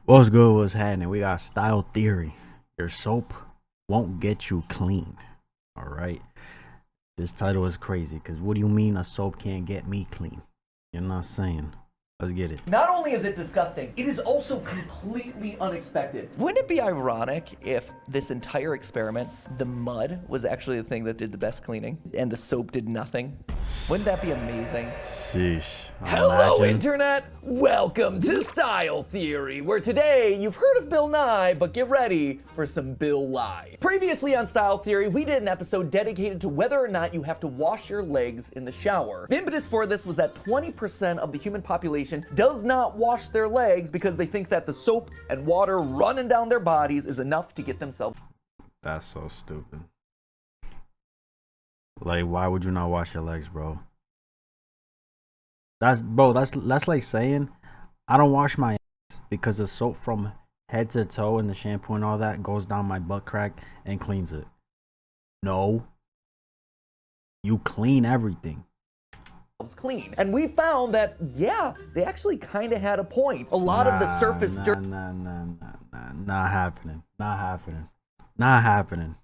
What's good? What's happening? We got Style Theory. Your soap won't get you clean. All right. This title is crazy because what do you mean a soap can't get me clean? You're not saying. Let's get it. Not only is it disgusting, it is also completely unexpected. Wouldn't it be ironic if this entire experiment, the mud was actually the thing that did the best cleaning and the soap did nothing? Wouldn't that be amazing? Sheesh. Hello, Imagine. Internet! Welcome to Style Theory, where today you've heard of Bill Nye, but get ready for some Bill Lie. Previously on Style Theory, we did an episode dedicated to whether or not you have to wash your legs in the shower. The impetus for this was that 20% of the human population does not wash their legs because they think that the soap and water running down their bodies is enough to get themselves. That's so stupid. Like, why would you not wash your legs, bro? That's like saying I don't wash my ass because the soap from head to toe and the shampoo and all that goes down my butt crack and cleans it. No. You clean everything. Clean. And we found that, yeah, they actually kind of had a point. A lot of the surface dirt. Not happening. Not happening. Not happening.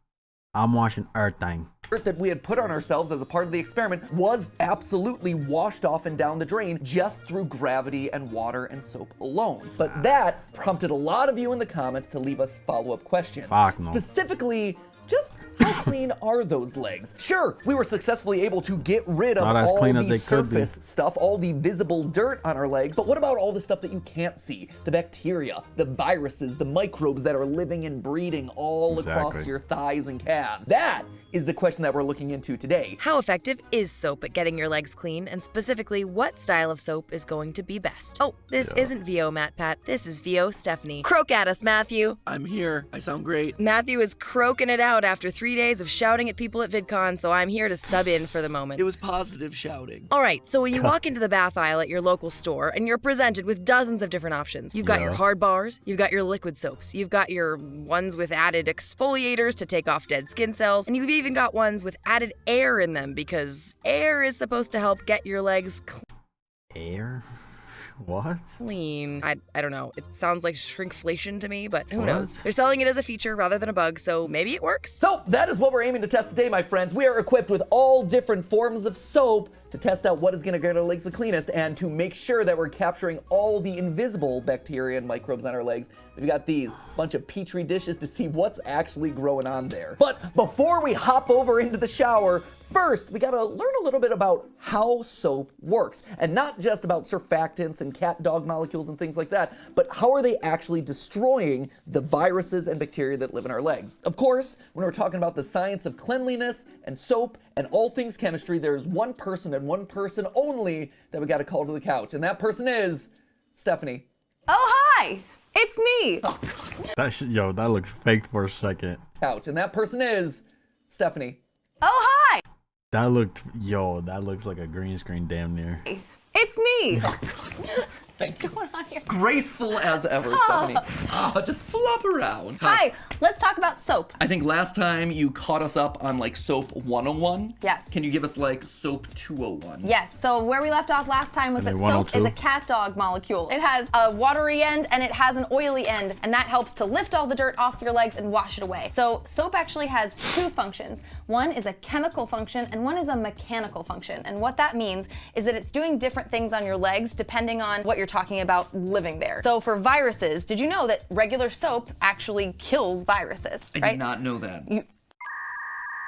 I'm washing everything. That we had put on ourselves as a part of the experiment was absolutely washed off and down the drain just through gravity and water and soap alone. But that prompted a lot of you in the comments to leave us follow-up questions. Fuck no. Specifically, just how clean are those legs? Sure, we were successfully able to get rid of all the surface stuff, all the visible dirt on our legs, but what about all the stuff that you can't see? The bacteria, the viruses, the microbes that are living and breeding all across your thighs and calves? That is the question that we're looking into today. How effective is soap at getting your legs clean, and specifically what style of soap is going to be best? Oh, this isn't VO Matt Pat, this is VO Stephanie. Croak at us, Matthew. I'm here, I sound great. Matthew is croaking it out after 3 days of shouting at people at VidCon, so I'm here to sub in for the moment. It was positive shouting. All right, so when you walk into the bath aisle at your local store and you're presented with dozens of different options, you've got your hard bars, you've got your liquid soaps, you've got your ones with added exfoliators to take off dead skin cells, and you've even got ones with added air in them because air is supposed to help get your legs Air? What? clean. I don't know. It sounds like shrinkflation to me, but who knows? They're selling it as a feature rather than a bug, so maybe it works. So that is what we're aiming to test today, my friends. We are equipped with all different forms of soap to test out what is gonna get our legs the cleanest and to make sure that we're capturing all the invisible bacteria and microbes on our legs. We've got these bunch of petri dishes to see what's actually growing on there. But before we hop over into the shower, first, we gotta learn a little bit about how soap works. And not just about surfactants and cat dog molecules and things like that, but how are they actually destroying the viruses and bacteria that live in our legs? Of course, when we're talking about the science of cleanliness and soap and all things chemistry, there's one person and one person only that we gotta call to the couch. And that person is Stephanie. Oh, hi! It's me! That looks fake for a second. Couch. And that person is Stephanie. Oh, hi! That looks like a green screen damn near. It's me! Thank you. What's going on here? Graceful as ever, Stephanie. Just flop around. Hi, let's talk about soap. I think last time you caught us up on like soap 101. Yes. Can you give us like soap 201? Yes, so where we left off last time was that soap is a cat dog molecule. It has a watery end and it has an oily end, and that helps to lift all the dirt off your legs and wash it away. So soap actually has two functions. One is a chemical function and one is a mechanical function. And what that means is that it's doing different things on your legs depending on what you're talking about living there. So for viruses, did you know that regular soap actually kills viruses, right? I did not know that.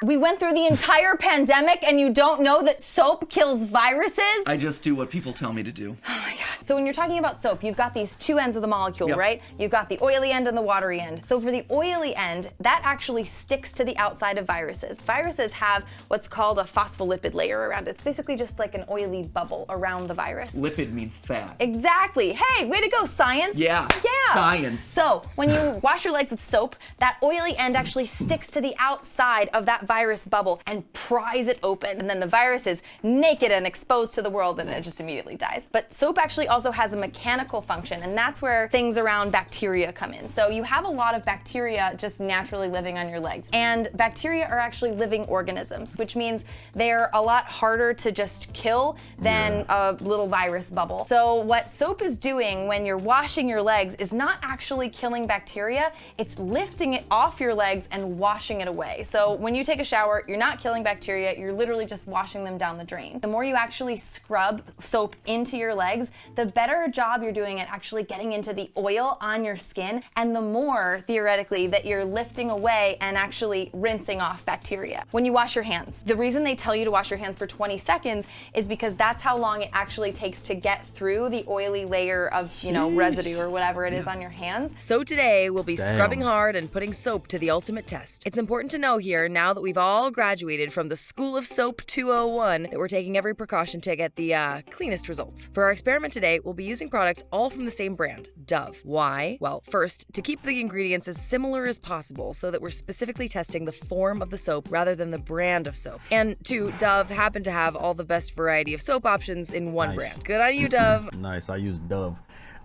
We went through the entire pandemic and you don't know that soap kills viruses? I just do what people tell me to do. Oh my God. So when you're talking about soap, you've got these two ends of the molecule, right? You've got the oily end and the watery end. So for the oily end, that actually sticks to the outside of viruses. Viruses have what's called a phospholipid layer around it. It's basically just like an oily bubble around the virus. Lipid means fat. Exactly. Hey, way to go, science. Yeah, science. So when you wash your legs with soap, that oily end actually sticks to the outside of that virus bubble and pries it open. And then the virus is naked and exposed to the world and it just immediately dies. But soap actually also has a mechanical function, and that's where things around bacteria come in. So you have a lot of bacteria just naturally living on your legs. And bacteria are actually living organisms, which means they're a lot harder to just kill than a little virus bubble. So what soap is doing when you're washing your legs is not actually killing bacteria, it's lifting it off your legs and washing it away. So when you take a shower, you're not killing bacteria, you're literally just washing them down the drain. The more you actually scrub soap into your legs, the better job you're doing at actually getting into the oil on your skin, and the more, theoretically, that you're lifting away and actually rinsing off bacteria. When you wash your hands, the reason they tell you to wash your hands for 20 seconds is because that's how long it actually takes to get through the oily layer of, residue or whatever it is on your hands. So today we'll be scrubbing hard and putting soap to the ultimate test. It's important to know here, now that we've all graduated from the School of Soap 201, that we're taking every precaution to get the cleanest results. For our experiment today, we'll be using products all from the same brand, Dove. Why? Well, first, to keep the ingredients as similar as possible so that we're specifically testing the form of the soap rather than the brand of soap. And two, Dove happened to have all the best variety of soap options in one brand. Good on you, Dove. Nice, I use Dove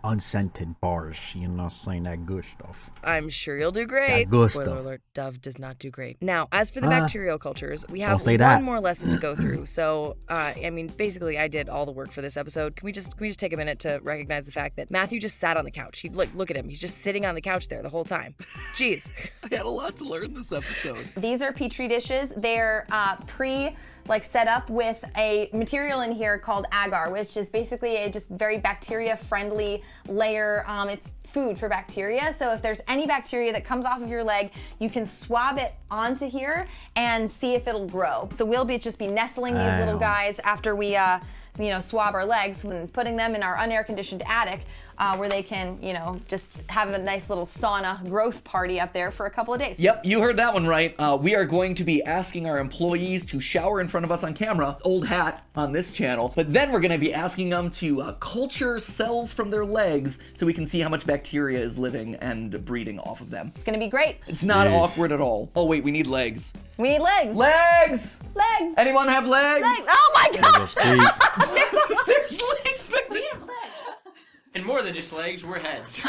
unscented bars, saying that good stuff. I'm sure you'll do great. That good Spoiler stuff. Alert, Dove does not do great. Now, as for the bacterial cultures, we have say one that. more lesson to go through. So, basically I did all the work for this episode. Can we just take a minute to recognize the fact that Matthew just sat on the couch? Look at him. He's just sitting on the couch there the whole time. Jeez. I had a lot to learn this episode. These are petri dishes. They're set up with a material in here called agar, which is basically a just very bacteria-friendly layer. It's food for bacteria. So if there's any bacteria that comes off of your leg, you can swab it onto here and see if it'll grow. So we'll just be nestling these little guys after we swab our legs and putting them in our unair-conditioned attic where they can, just have a nice little sauna growth party up there for a couple of days. Yep, you heard that one right. We are going to be asking our employees to shower in front of us on camera, old hat on this channel, but then we're going to be asking them to culture cells from their legs so we can see how much bacteria is living and breeding off of them. It's gonna be great. It's not awkward at all. Oh wait, we need legs. We need legs. Legs! Legs! Anyone have legs? Legs! Oh my god! There's legs back there. And more than just legs, we're heads.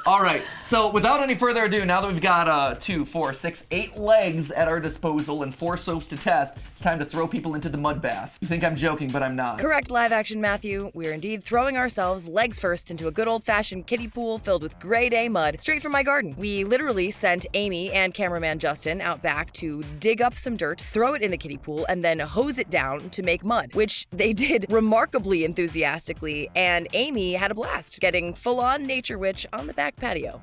All right, so without any further ado, now that we've got 2, 4, 6, 8 legs at our disposal and 4 soaps to test, it's time to throw people into the mud bath. You think I'm joking, but I'm not. Correct, live action Matthew. We're indeed throwing ourselves legs first into a good old-fashioned kiddie pool filled with grade A mud straight from my garden. We literally sent Amy and cameraman Justin out back to dig up some dirt, throw it in the kiddie pool, and then hose it down to make mud, which they did remarkably enthusiastically, and Amy had a blast, getting full-on nature witch on the back patio.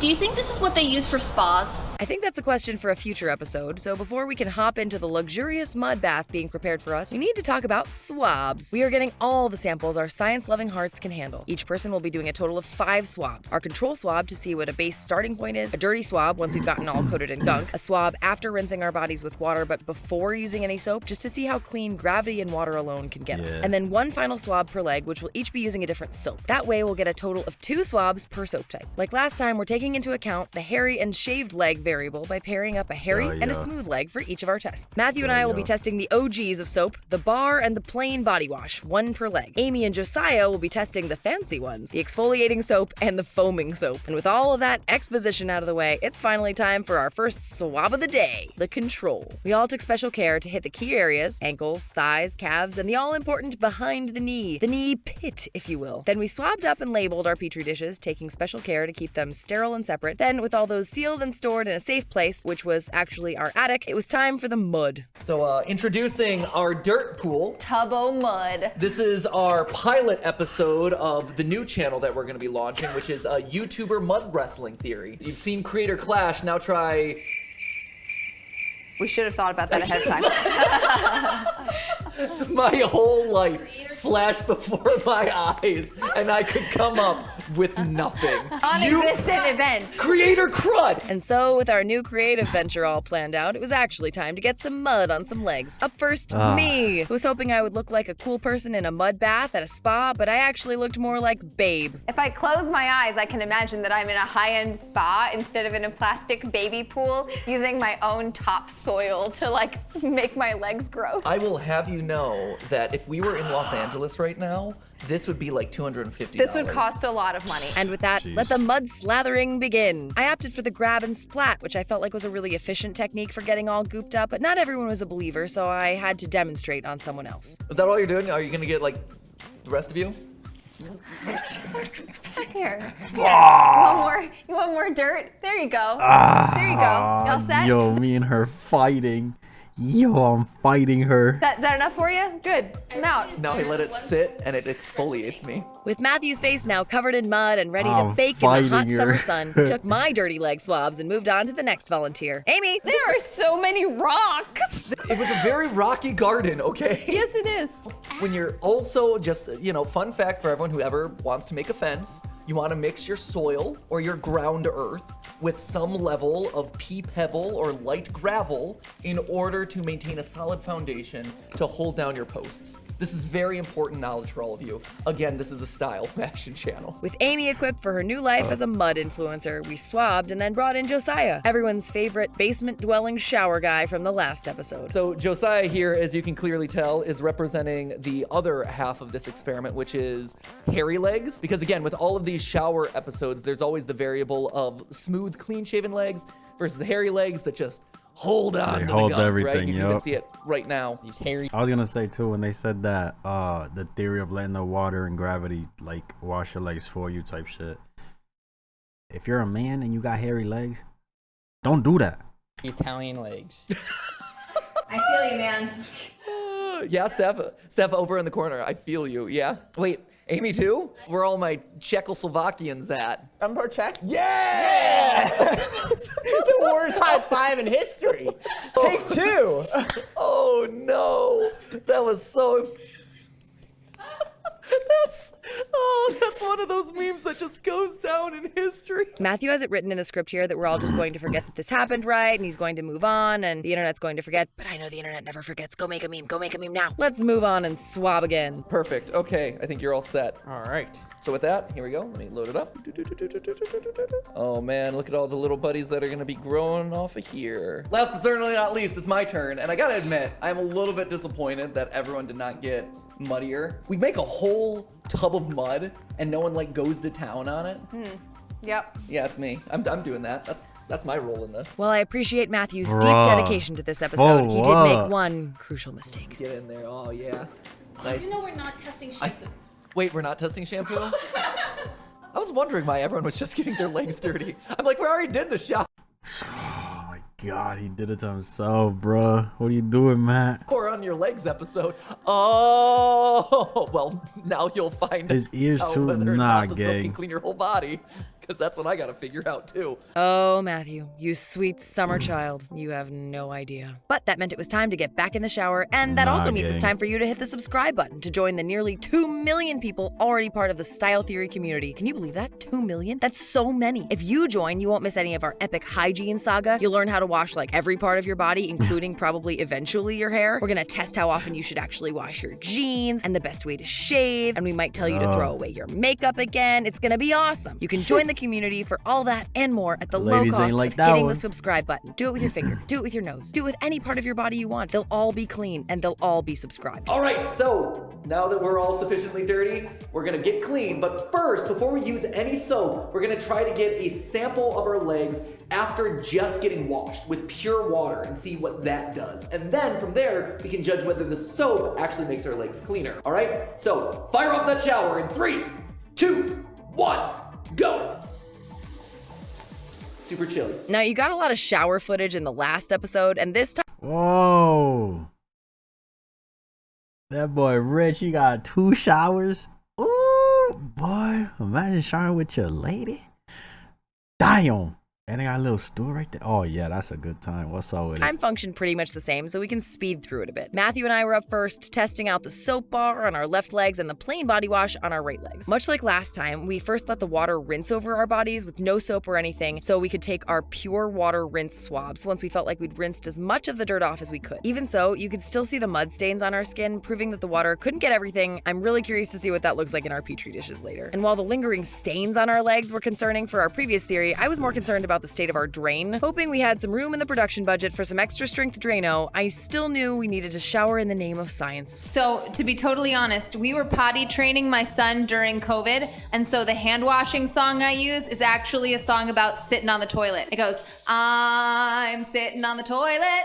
Do you think this is what they use for spas? I think that's a question for a future episode, so before we can hop into the luxurious mud bath being prepared for us, we need to talk about swabs. We are getting all the samples our science-loving hearts can handle. Each person will be doing a total of 5 swabs. Our control swab to see what a base starting point is, a dirty swab once we've gotten all coated in gunk, a swab after rinsing our bodies with water but before using any soap, just to see how clean gravity and water alone can get us. And then 1 final swab per leg, which will each be using a different soap. That way we'll get a total of 2 swabs per soap type. Like last time, we're taking into account the hairy and shaved leg variable by pairing up a hairy and a smooth leg for each of our tests. Matthew and I will be testing the OGs of soap, the bar and the plain body wash, 1 per leg. Amy and Josiah will be testing the fancy ones, the exfoliating soap and the foaming soap. And with all of that exposition out of the way, it's finally time for our first swab of the day, the control. We all took special care to hit the key areas, ankles, thighs, calves, and the all-important behind the knee pit, if you will. Then we swabbed up and labeled our petri dishes, taking special care to keep them sterile and separate. Then, with all those sealed and stored in a safe place, which was actually our attic, it was time for the mud. So introducing our dirt pool. Tubbo mud. This is our pilot episode of the new channel that we're going to be launching, which is a YouTuber mud wrestling theory. You've seen Creator Clash, now try... We should have thought about that ahead of time. My whole life flashed before my eyes, and I could come up with nothing. Non-existent events. Creator crud! And so, with our new creative venture all planned out, it was actually time to get some mud on some legs. Up first, me, who was hoping I would look like a cool person in a mud bath at a spa, but I actually looked more like Babe. If I close my eyes, I can imagine that I'm in a high-end spa instead of in a plastic baby pool using my own topsoil to make my legs grow. I will have you know that if we were in Los Angeles Angeles right now, this would be like $250. This would cost a lot of money. And with that, let the mud slathering begin. I opted for the grab and splat, which I felt like was a really efficient technique for getting all gooped up, but not everyone was a believer, so I had to demonstrate on someone else. Is that all you're doing? Are you gonna get like the rest of you? Here. You want more dirt? There you go. There you go. You all set? Yo, me and her fighting. Yo, I'm fighting her. That enough for you? Good. I'm out. Now I let it sit and it exfoliates me. With Matthew's face now covered in mud and ready to bake in the hot summer sun, took my dirty leg swabs and moved on to the next volunteer. Amy! There are so many rocks. It was a very rocky garden, okay? Yes, it is. When you're also just, fun fact for everyone who ever wants to make a fence, you want to mix your soil or your ground earth with some level of pea pebble or light gravel in order to maintain a solid foundation to hold down your posts. This is very important knowledge for all of you. Again, this is a style fashion channel. With Amy equipped for her new life as a mud influencer, we swabbed and then brought in Josiah, everyone's favorite basement-dwelling shower guy from the last episode. So Josiah here, as you can clearly tell, is representing the other half of this experiment, which is hairy legs. Because again, with all of these shower episodes, there's always the variable of smooth, clean-shaven legs versus the hairy legs that just hold on to the gunk, everything, right? You can even see it right now. These hairy. I was gonna say too, when they said that the theory of letting the water and gravity like wash your legs for you type shit. If you're a man and you got hairy legs, don't do that. Italian legs. I feel you, man. Yeah, Steph over in the corner. I feel you. Yeah. Wait, Amy too? Where all my Czechoslovakians at? I'm part Czech. Yeah! The worst high five in history. Take two. Oh no, that was so. That's one of those memes that just goes down in history. Matthew has it written in the script here that we're all just going to forget that this happened, right? And he's going to move on, and the internet's going to forget. But I know the internet never forgets. Go make a meme. Go make a meme now. Let's move on and swab again. Perfect. Okay, I think you're all set. All right. So with that, here we go. Let me load it up. Oh man, look at all the little buddies that are gonna be growing off of here. Last but certainly not least, it's my turn. And I gotta admit, I'm a little bit disappointed that everyone did not get muddier. We make a whole tub of mud and no one like goes to town on it. Yep. Yeah, it's me. I'm doing that. That's my role in this. Well, I appreciate Matthew's deep dedication to this episode. He did make one crucial mistake. Get in there. Oh yeah. Nice. You know we're not testing shampoo. Wait, we're not testing shampoo? I was wondering why everyone was just getting their legs dirty. I'm like, we already did the shot. Oh my god, he did it to himself, bruh. What are you doing, Matt? Or on your legs episode. Oh, well, now you'll find his ears out too whether or not the soap gang. can clean your whole body. Because that's what I gotta figure out too. Oh, Matthew, you sweet summer child. You have no idea. But that meant it was time to get back in the shower, and that also means it's time for you to hit the subscribe button to join the nearly 2 million people already part of the Style Theory community. Can you believe that? 2 million? That's so many. If you join, you won't miss any of our epic hygiene saga. You'll learn how to wash like every part of your body, including probably eventually your hair. We're gonna test how often you should actually wash your jeans and the best way to shave, and we might tell you to throw away your makeup again. It's gonna be awesome. You can join the community for all that and more at the low cost of hitting the subscribe button. Do it with your finger, do it with your nose, do it with any part of your body you want. They'll all be clean and they'll all be subscribed. All right, so now that we're all sufficiently dirty, we're gonna get clean. But first, before we use any soap, we're gonna try to get a sample of our legs after just getting washed with pure water and see what that does. And then from there, we can judge whether the soap actually makes our legs cleaner. All right, so fire off that shower in 3, 2, 1, go. Super chilly. Now, you got a lot of shower footage in the last episode, and this time... Whoa. That boy Rich, he got 2 showers. Ooh, boy, imagine showering with your lady. Damn. And they got a little stool right there. Oh, yeah, that's a good time. What's up with it? Time functioned pretty much the same, so we can speed through it a bit. Matthew and I were up first, testing out the soap bar on our left legs and the plain body wash on our right legs. Much like last time, we first let the water rinse over our bodies with no soap or anything, so we could take our pure water rinse swabs once we felt like we'd rinsed as much of the dirt off as we could. Even so, you could still see the mud stains on our skin, proving that the water couldn't get everything. I'm really curious to see what that looks like in our petri dishes later. And while the lingering stains on our legs were concerning for our previous theory, I was more concerned about about the state of our drain. Hoping we had some room in the production budget for some extra strength Drano, I still knew we needed to shower in the name of science. So, to be totally honest, we were potty training my son during COVID, and so the hand washing song I use is actually a song about sitting on the toilet. It goes, I'm sitting on the toilet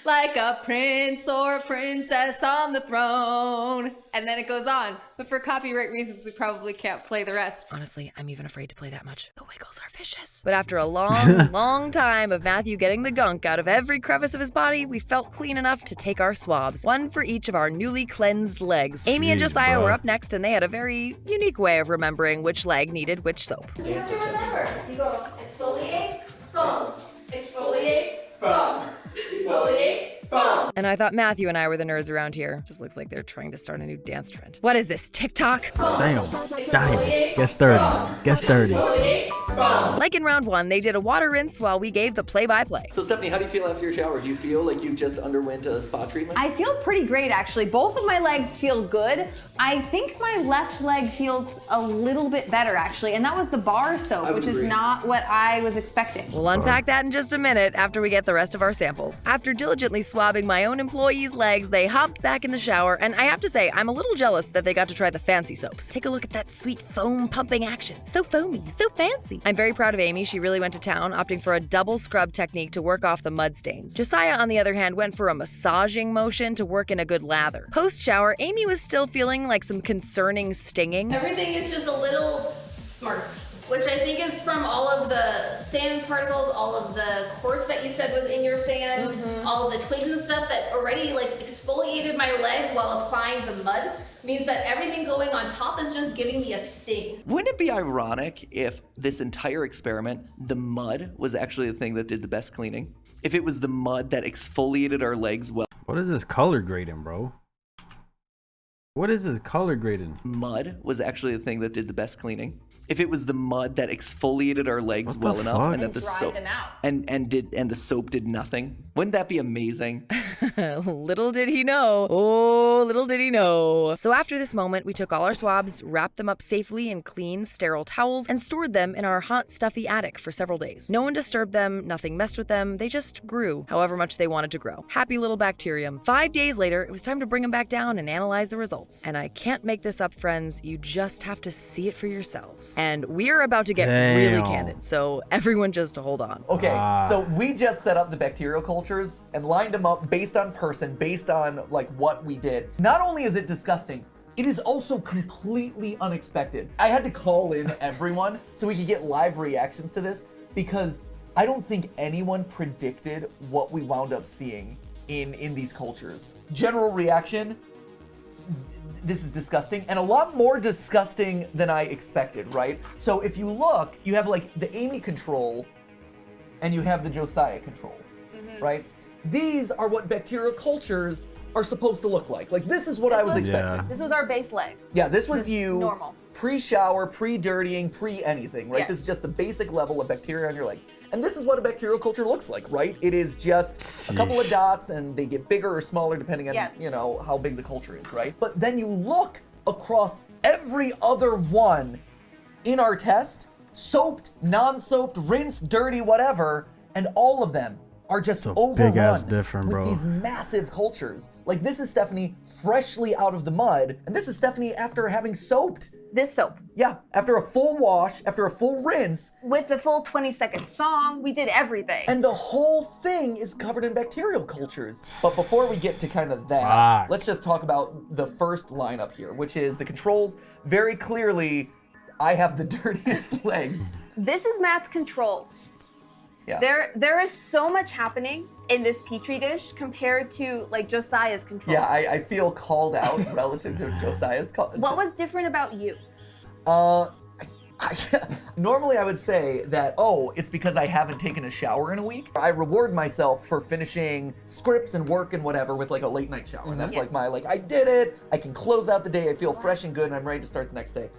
like a prince or a princess on the throne. And then it goes on. But for copyright reasons, we probably can't play the rest. Honestly, I'm even afraid to play that much. The Wiggles are vicious. But after a long, long time of Matthew getting the gunk out of every crevice of his body, we felt clean enough to take our swabs, one for each of our newly cleansed legs. Amy and Josiah were up next, and they had a very unique way of remembering which leg needed which soap. You have to remember. You go exfoliate, foam. Exfoliate, foam. Exfoliate, foam. And I thought Matthew and I were the nerds around here. Just looks like they're trying to start a new dance trend. What is this, TikTok? Damn. Get sturdy. Get sturdy. Like in round one, they did a water rinse while we gave the play-by-play. So Stephanie, how do you feel after your shower? Do you feel like you just underwent a spa treatment? I feel pretty great, actually. Both of my legs feel good. I think my left leg feels a little bit better, actually, and that was the bar soap, which is not what I was expecting. We'll unpack that in just a minute after we get the rest of our samples. After diligently swabbing my own employees' legs, they hopped back in the shower, and I have to say, I'm a little jealous that they got to try the fancy soaps. Take a look at that sweet foam pumping action. So foamy, so fancy. I'm very proud of Amy. She really went to town, opting for a double scrub technique to work off the mud stains. Josiah, on the other hand, went for a massaging motion to work in a good lather. Post-shower, Amy was still feeling like some concerning stinging. Everything is just a little smart, which I think is from all of the sand particles, all of the quartz that you said was in your sand, all of the twigs and stuff that already like exfoliated my leg while applying the mud. Means that everything going on top is just giving me a sting. Wouldn't it be ironic if this entire experiment, the mud, was actually the thing that did the best cleaning? If it was the mud that exfoliated our legs well. What is this color grading, bro? What is this color grading? Mud was actually the thing that did the best cleaning. If it was the mud that exfoliated our legs well enough and that the soap and the soap did nothing, wouldn't that be amazing? Little did he know. Oh, little did he know. So after this moment, we took all our swabs, wrapped them up safely in clean, sterile towels, and stored them in our hot, stuffy attic for several days. No one disturbed them, nothing messed with them, they just grew, however much they wanted to grow. Happy little bacterium. 5 days later, it was time to bring them back down and analyze the results. And I can't make this up, friends, you just have to see it for yourselves. And we're about to get really candid, so everyone just hold on. Okay, so we just set up the bacterial cultures and lined them up based on person, based on like what we did. Not only is it disgusting, it is also completely unexpected. I had to call in everyone so we could get live reactions to this because I don't think anyone predicted what we wound up seeing in these cultures. General reaction, this is disgusting, and a lot more disgusting than I expected, right? So if you look, you have like the Amy control and you have the Josiah control, right? These are what bacterial cultures are supposed to look like. Like this is what I was expecting. This was our base leg. Yeah, this was you normal. Pre-shower, pre-dirtying, pre-anything, right? Yes. This is just the basic level of bacteria on your leg. And this is what a bacterial culture looks like, right? It is just a couple of dots and they get bigger or smaller depending on, you know, how big the culture is, right? But then you look across every other one in our test, soaped, non-soaped, rinsed, dirty, whatever, and all of them are just overrun with these massive cultures. Like this is Stephanie freshly out of the mud, and this is Stephanie after having soaped. This soap. Yeah, after a full wash, after a full rinse. With the full 20-second song, we did everything. And the whole thing is covered in bacterial cultures. But before we get to kind of that, let's just talk about the first lineup here, which is the controls. Very clearly, I have the dirtiest legs. This is Matt's control. Yeah. There is so much happening in this petri dish compared to like Josiah's control. Yeah, I feel called out relative to Josiah's. What was different about you? Normally I would say that, oh, it's because I haven't taken a shower in a week. I reward myself for finishing scripts and work and whatever with like a late night shower. And that's like my, I did it, I can close out the day, I feel fresh and good, and I'm ready to start the next day.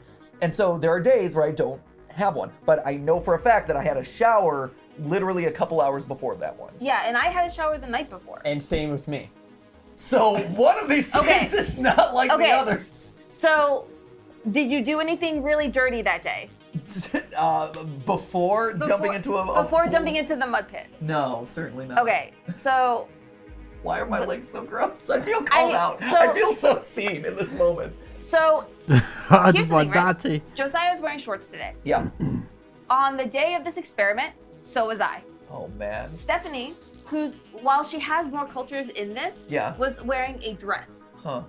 And so there are days where I don't have one, but I know for a fact that I had a shower literally a couple hours before that one. Yeah, and I had a shower the night before. And same with me. So one of these things is not like the others. So, did you do anything really dirty that day? Before jumping into a before pool? jumping into the mud pit. No, certainly not. Okay, so Why are my legs so gross? I feel called out. I feel so seen in this moment. so here's the thing, right? Dati. Josiah was wearing shorts today. Yeah. On the day of this experiment, so was I. Oh man. Stephanie, while she has more cultures in this, Yeah. was wearing a dress. Huh.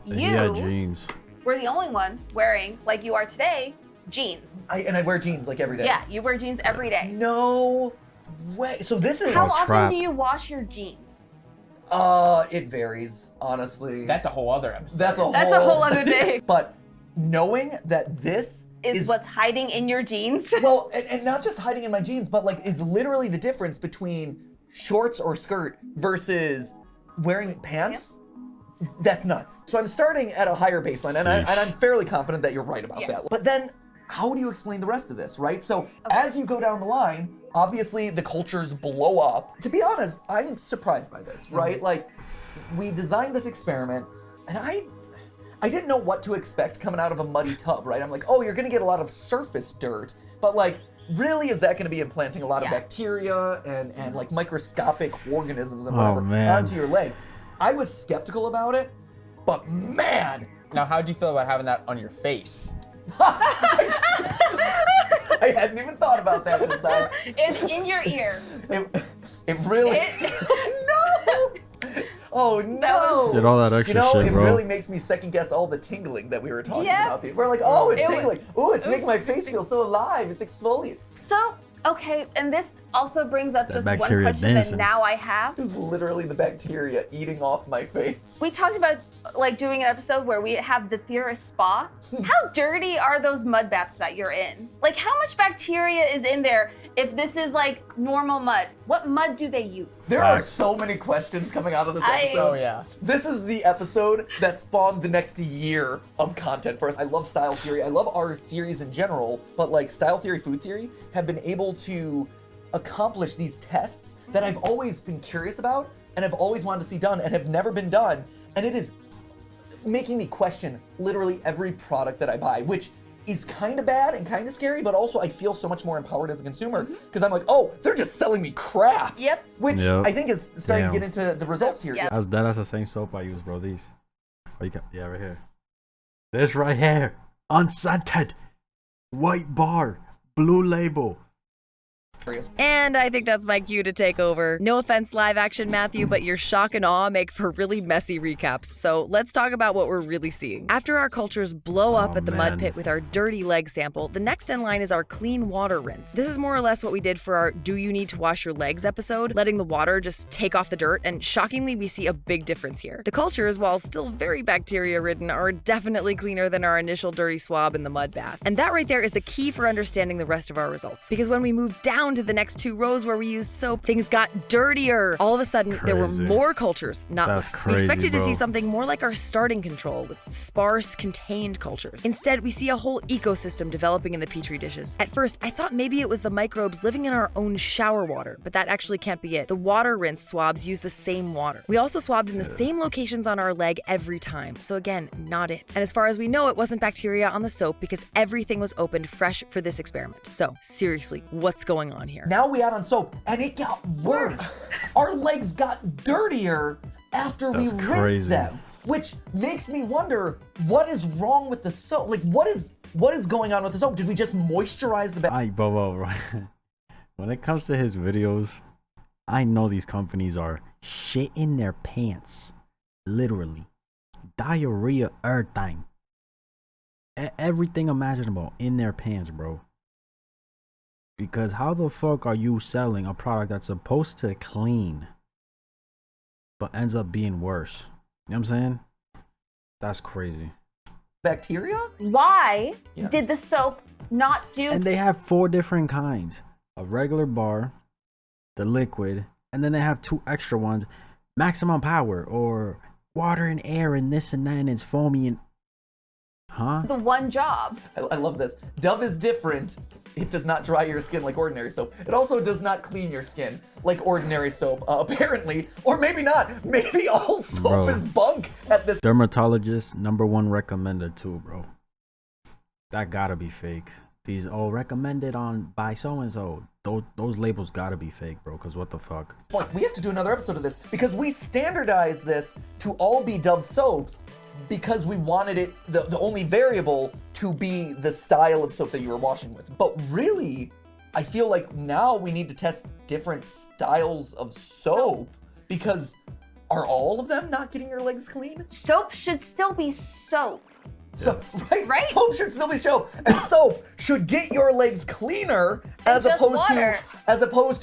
He had You jeans. were the only one wearing, like you are today, jeans. I wear jeans like every day. Yeah, you wear jeans every day. No way. So this is How often trap. do you wash your jeans? It varies, honestly. That's a whole other episode. That's a whole other day. But knowing that this Is what's hiding in your jeans? well, and not just hiding in my jeans, but like is literally the difference between shorts or skirt versus wearing pants. That's nuts. So I'm starting at a higher baseline, and I'm fairly confident that you're right about Yes. that. But then, how do you explain the rest of this, right? So as you go down the line, obviously the cultures blow up. To be honest, I'm surprised by this, right? Like, we designed this experiment, and I didn't know what to expect coming out of a muddy tub, right? I'm like, oh, you're gonna get a lot of surface dirt, but like, really, is that gonna be implanting a lot of bacteria and like microscopic organisms and whatever onto your leg? I was skeptical about it, but man, Now, how'd you feel about having that on your face? I hadn't even thought about that inside. In your ear. It really no. Oh no! Did all that extra shit, it bro. really makes me second guess all the tingling that we were talking about. We're like, oh, it's tingling. Oh, it's making my face feel so alive. It's exfoliating. So, okay, and this also brings up That this one bacteria question dancing. that now I have. It was literally the bacteria eating off my face. We talked about like doing an episode where we have the Theorist spa. How dirty are those mud baths that you're in? Like, how much bacteria is in there if this is like normal mud? What mud do they use? There are so many questions coming out of this episode. Oh, yeah. This is the episode that spawned the next year of content for us. I love style theory. I love our theories in general, but like style theory, food theory have been able to accomplish these tests that I've always been curious about and have always wanted to see done and have never been done. And it is making me question literally every product that I buy, which is kind of bad and kind of scary, but also I feel so much more empowered as a consumer because I'm like, oh, they're just selling me crap. Yep. Which Yep. I think is starting to Damn. get into the results here. Yep. That's the same soap I use, bro. These. Oh, you got right here. This right here, unscented, white bar, blue label. And I think that's my cue to take over. No offense, live action Matthew, but your shock and awe make for really messy recaps. So let's talk about what we're really seeing. After our cultures blow up at the mud pit with our dirty leg sample, the next in line is our clean water rinse. This is more or less what we did for our Do You Need to Wash Your Legs episode, letting the water just take off the dirt, and shockingly, we see a big difference here. The cultures, while still very bacteria-ridden, are definitely cleaner than our initial dirty swab in the mud bath. And that right there is the key for understanding the rest of our results. Because when we move down to the next two rows where we used soap, things got dirtier. All of a sudden, there were Crazy. more cultures, not That's less. crazy, We expected to see bro. something more like our starting control with sparse, contained cultures. Instead, we see a whole ecosystem developing in the petri dishes. At first, I thought maybe it was the microbes living in our own shower water, but that actually can't be it. The water rinse swabs use the same water. We also swabbed in the same locations on our leg every time, so again, not it. And as far as we know, it wasn't bacteria on the soap because everything was opened fresh for this experiment. So, seriously, what's going on here? Now we add on soap, and it got worse. Our legs got dirtier after we That's rinsed crazy. them, which makes me wonder what is wrong with the soap. Like, what is going on with the soap? Did we just moisturize the back? Alright, bro. When it comes to his videos, I know these companies are shitting their pants. Literally. Diarrhea, everything. Everything imaginable in their pants, bro. Because how the fuck are you selling a product that's supposed to clean, but ends up being worse? You know what I'm saying? That's crazy. Bacteria? Why Yeah. did the soap not do? And they have 4 different kinds. A regular bar, the liquid, and then they have 2 extra ones. Maximum power, or water and air, and this and that, and it's foamy and... Huh? the one job. I love this. Dove is different. It does not dry your skin like ordinary soap. It also does not clean your skin like ordinary soap, apparently. Or maybe not. Maybe all soap Bro. is bunk at this. Dermatologist #1 recommended too, bro. That gotta be fake. these recommended on by so and so. Those labels gotta be fake, bro. Cause what the fuck? We have to do another episode of this because we standardized this to all be Dove soaps because we wanted it the only variable to be the style of soap that you were washing with. But really, I feel like now we need to test different styles of soap because are all of them not getting your legs clean? Soap should still be soap. So, right? Soap should still be soap, and soap should get your legs cleaner as opposed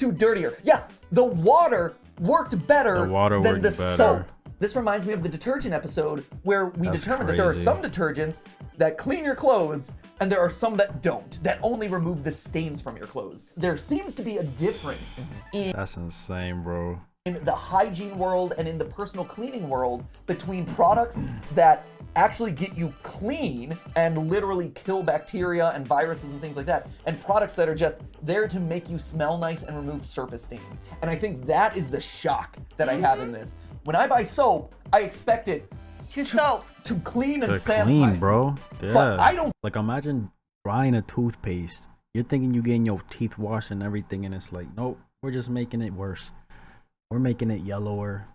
to dirtier. Yeah, the water worked better than the soap. This reminds me of the detergent episode where we determined that there are some detergents that clean your clothes and there are some that don't, that only remove the stains from your clothes. There seems to be a difference in That's insane, bro. In the hygiene world and in the personal cleaning world between products that actually get you clean and literally kill bacteria and viruses and things like that, and products that are just there to make you smell nice and remove surface stains. And I think that is the shock that I have in this. When I buy soap, I expect it to clean and sanitize. Clean, bro. Yeah. But I don't like imagine buying a toothpaste. You're thinking you're getting your teeth washed and everything, and it's like, nope, we're just making it worse. We're making it yellower.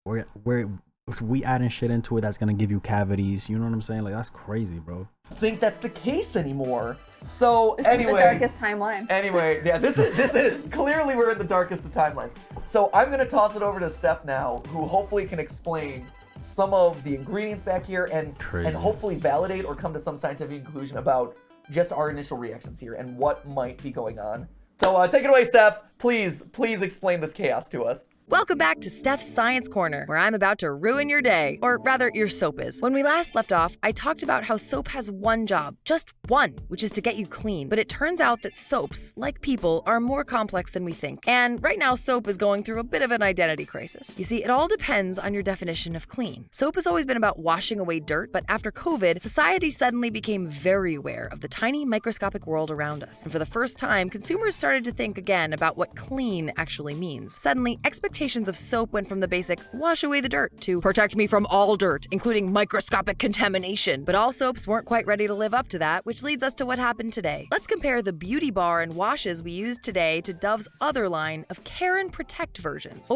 We adding shit into it that's gonna give you cavities. You know what I'm saying? Like, that's crazy, bro. think that's the case anymore. So anyway, the darkest timeline. Anyway, yeah, this is clearly we're in the darkest of timelines. So I'm gonna toss it over to Steph now, who hopefully can explain some of the ingredients back here and hopefully validate or come to some scientific conclusion about just our initial reactions here and what might be going on. So take it away, Steph. Please explain this chaos to us. Welcome back to Steph's Science Corner, where I'm about to ruin your day, or rather, your soap is. When we last left off, I talked about how soap has one job, just one, which is to get you clean. But it turns out that soaps, like people, are more complex than we think. And right now, soap is going through a bit of an identity crisis. You see, it all depends on your definition of clean. Soap has always been about washing away dirt, but after COVID, society suddenly became very aware of the tiny microscopic world around us. And for the first time, consumers started to think again about what clean actually means. Suddenly, expectations of soap went from the basic wash away the dirt to protect me from all dirt, including microscopic contamination. But all soaps weren't quite ready to live up to that, which leads us to what happened today. Let's compare the beauty bar and washes we use today to Dove's other line of Care and Protect versions.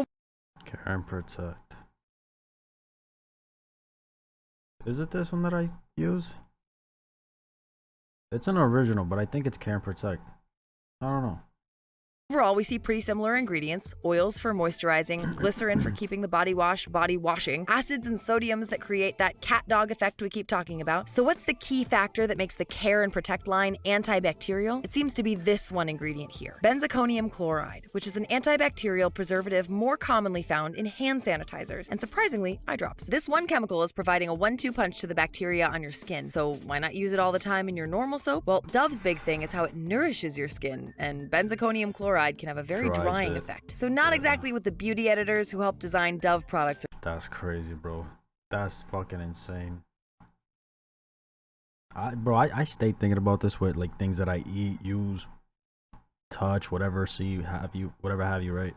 Care and Protect. Is it this one that I use? It's an original, but I think it's Care and Protect. I don't know. Overall, we see pretty similar ingredients: oils for moisturizing, glycerin for keeping the body washing, acids and sodiums that create that cat dog effect we keep talking about. So what's the key factor that makes the Care and Protect line antibacterial? It seems to be this one ingredient here: benzalkonium chloride, which is an antibacterial preservative more commonly found in hand sanitizers and, surprisingly, eye drops. This one chemical is providing a 1-2 punch to the bacteria on your skin, so why not use it all the time in your normal soap? Well, Dove's big thing is how it nourishes your skin, and benzalkonium chloride can have a very drying effect. So not exactly what the beauty editors who helped design Dove products are. That's crazy, bro. That's fucking insane. I stay thinking about this with like things that I eat, use, touch, whatever, whatever have you, right?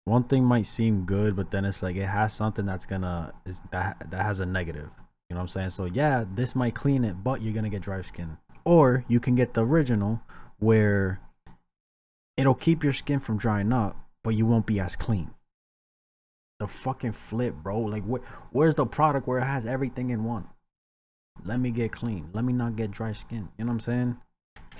One thing might seem good, but then it's like it has something that has a negative. You know what I'm saying? So yeah, this might clean it, but you're gonna get dry skin. Or you can get the original, where it'll keep your skin from drying up, but you won't be as clean. The fucking flip, bro. Like, where's the product where it has everything in one? Let me get clean. Let me not get dry skin. You know what I'm saying?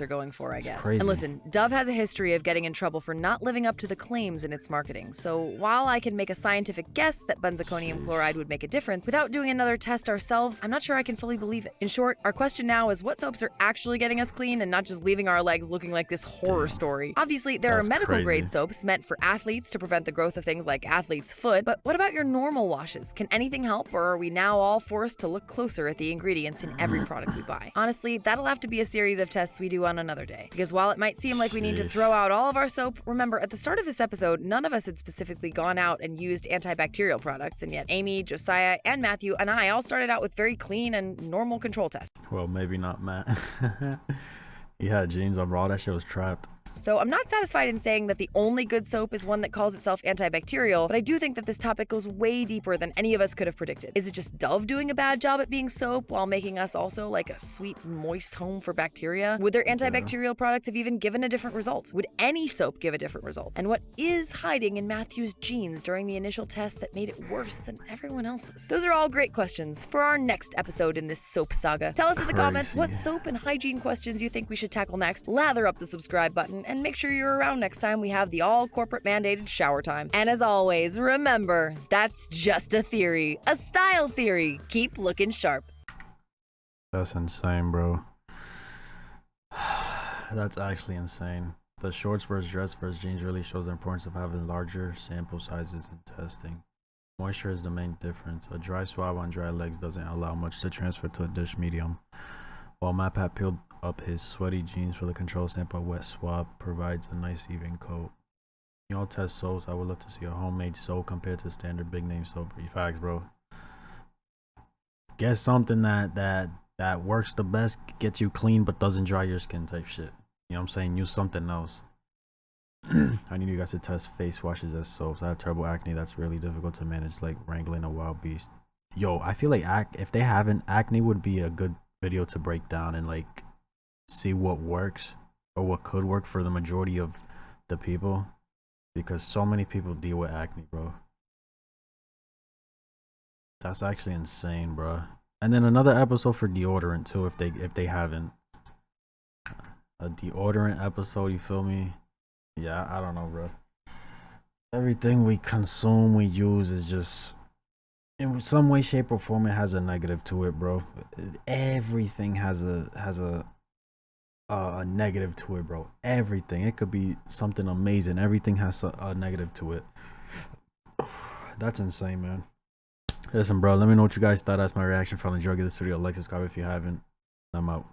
Are going for, I guess. Crazy. And listen, Dove has a history of getting in trouble for not living up to the claims in its marketing. So while I can make a scientific guess that benzalkonium chloride would make a difference, without doing another test ourselves, I'm not sure I can fully believe it. In short, our question now is what soaps are actually getting us clean and not just leaving our legs looking like this horror story. Obviously, there are medical grade soaps meant for athletes to prevent the growth of things like athlete's foot, but what about your normal washes? Can anything help, or are we now all forced to look closer at the ingredients in every product we buy? Honestly, that'll have to be a series of tests we do on another day. Because while it might seem like we need to throw out all of our soap, remember, at the start of this episode, none of us had specifically gone out and used antibacterial products, and yet Amy, Josiah, and Matthew and I all started out with very clean and normal control tests. Well, maybe not Matt. He had jeans on, bro. That shit was trapped. So I'm not satisfied in saying that the only good soap is one that calls itself antibacterial, but I do think that this topic goes way deeper than any of us could have predicted. Is it just Dove doing a bad job at being soap while making us also like a sweet, moist home for bacteria? Would their antibacterial products have even given a different result? Would any soap give a different result? And what is hiding in Matthew's jeans during the initial test that made it worse than everyone else's? Those are all great questions for our next episode in this soap saga. Tell us in the comments what soap and hygiene questions you think we should tackle next. Lather up the subscribe button and make sure you're around next time we have the all corporate mandated shower time. And as always, remember, that's just a theory, a style theory. Keep looking sharp. That's insane, bro. That's actually insane. The shorts versus dress versus jeans really shows the importance of having larger sample sizes in testing. Moisture is the main difference. A dry swab on dry legs doesn't allow much to transfer to a dish medium. While MatPat peeled up his sweaty jeans for the control sample, a wet swab provides a nice even coat. You all test soaps. I would love to see a homemade soap compared to standard big name soap. Facts, bro. Get something that works the best, gets you clean but doesn't dry your skin type shit. You know what I'm saying? Use something else. I need you guys to test face washes as soaps. I have terrible acne that's really difficult to manage, like wrangling a wild beast. Yo, I feel like if they haven't, acne would be a good video to break down and like see what works or what could work for the majority of the people, because so many people deal with acne, bro. That's actually insane, bro. And then another episode for deodorant too, if they haven't. A deodorant episode, you feel me? Yeah, I don't know, bro. Everything we consume, we use is just in some way, shape, or form it has a negative to it, bro. Everything has a negative to it, bro. Everything. It could be something amazing. Everything has a negative to it. That's insane, man. Listen, bro, let me know what you guys thought. That's my reaction. If you enjoyed this video, like, subscribe if you haven't. I'm out.